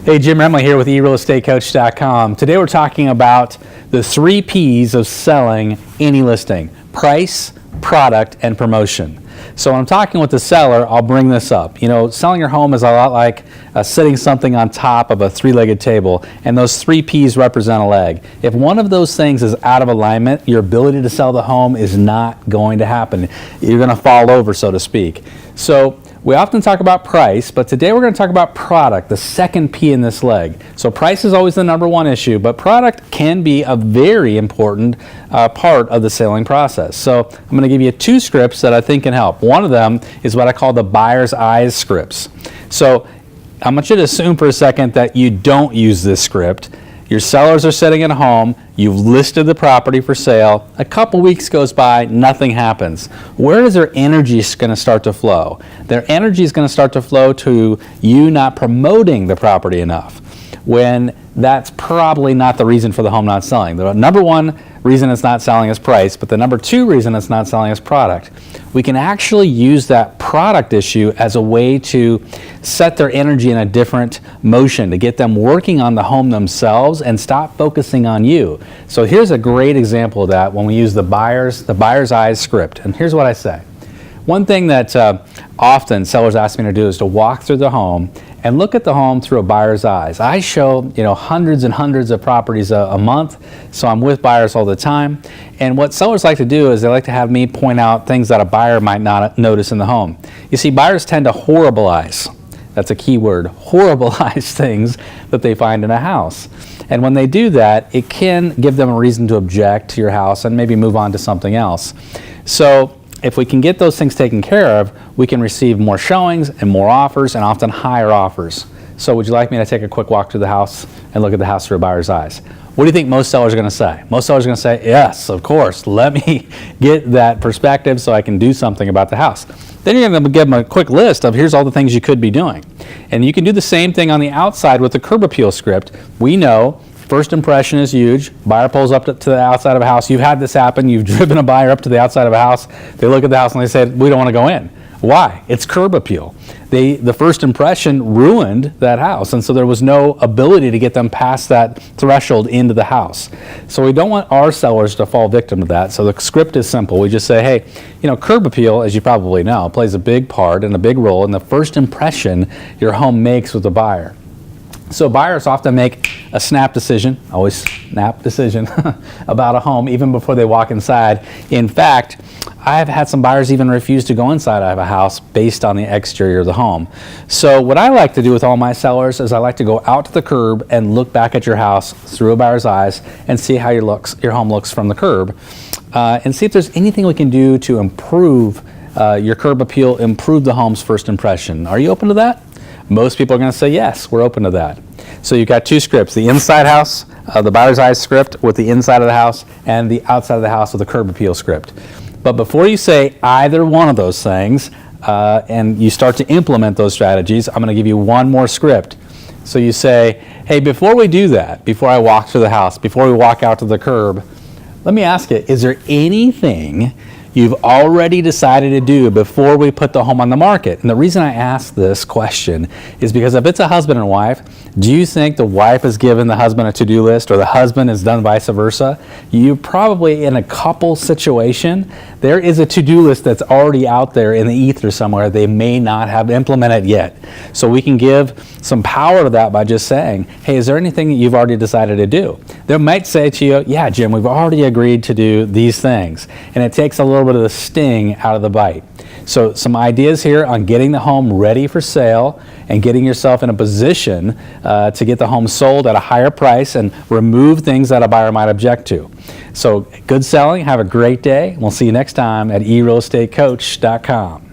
Hey, Jim Remley here with eRealEstateCoach.com. Today we're talking about the 3 P's of selling any listing: price, product, and promotion. So when I'm talking with the seller, I'll bring this up. You know, selling your home is a lot like sitting something on top of a 3-legged table, and those 3 P's represent a leg. If one of those things is out of alignment, your ability to sell the home is not going to happen. You're going to fall over, so to speak. So we often talk about price, but today we're going to talk about product, the second P in this leg. So price is always the number one issue, but product can be a very important part of the selling process. So I'm going to give you 2 scripts that I think can help. One of them is what I call the buyer's eyes scripts. So I want you to assume for a second that you don't use this script. Your sellers are sitting at home, you've listed the property for sale, a couple weeks goes by, nothing happens. Where is their energy going to start to flow? Their energy is going to start to flow to you not promoting the property enough, when that's probably not the reason for the home not selling. The number one reason it's not selling is price, but the number 2 reason it's not selling is product. We can actually use that product issue as a way to set their energy in a different motion, to get them working on the home themselves and stop focusing on you. So here's a great example of that when we use the buyer's eyes script. And here's what I say. One thing that often sellers ask me to do is to walk through the home and look at the home through a buyer's eyes. I show, hundreds and hundreds of properties a month, so I'm with buyers all the time. And what sellers like to do is they like to have me point out things that a buyer might not notice in the home. You see, buyers tend to horriblize. That's a key word, horriblize things that they find in a house. And when they do that, it can give them a reason to object to your house and maybe move on to something else. So if we can get those things taken care of, we can receive more showings and more offers, and often higher offers. So would you like me to take a quick walk through the house and look at the house through a buyer's eyes? What do you think most sellers are going to say? Most sellers are going to say, yes, of course, let me get that perspective so I can do something about the house. Then you're going to give them a quick list of here's all the things you could be doing. And you can do the same thing on the outside with the curb appeal script. We know first impression is huge. Buyer pulls up to the outside of a house. You've had this happen. You've driven a buyer up to the outside of a house. They look at the house and they say, we don't want to go in. Why? It's curb appeal. The first impression ruined that house, and so there was no ability to get them past that threshold into the house. So we don't want our sellers to fall victim to that. So the script is simple. We just say, hey, curb appeal, as you probably know, plays a big part and a big role in the first impression your home makes with the buyer. So buyers often make a snap decision, always snap decision, about a home even before they walk inside. In fact, I've had some buyers even refuse to go inside of a house based on the exterior of the home. So what I like to do with all my sellers is I like to go out to the curb and look back at your house through a buyer's eyes and see how your home looks from the curb, and see if there's anything we can do to improve your curb appeal, improve the home's first impression. Are you open to that? Most people are going to say, yes, we're open to that. So you've got 2 scripts, the inside house, the buyer's eyes script with the inside of the house, and the outside of the house with the curb appeal script. But before you say either one of those things, and you start to implement those strategies, I'm going to give you one more script. So you say, hey, before we do that, before I walk through the house, before we walk out to the curb, let me ask you, is there anything you've already decided to do before we put the home on the market? And the reason I ask this question is because if it's a husband and wife, do you think the wife has given the husband a to-do list, or the husband has done vice versa? You probably, in a couple situation, there is a to-do list that's already out there in the ether somewhere they may not have implemented yet. So we can give some power to that by just saying, hey, is there anything that you've already decided to do? They might say to you, yeah, Jim, we've already agreed to do these things. And it takes a little bit of the sting out of the bite. So some ideas here on getting the home ready for sale and getting yourself in a position to get the home sold at a higher price and remove things that a buyer might object to. So good selling. Have a great day. We'll see you next time at eRealEstateCoach.com.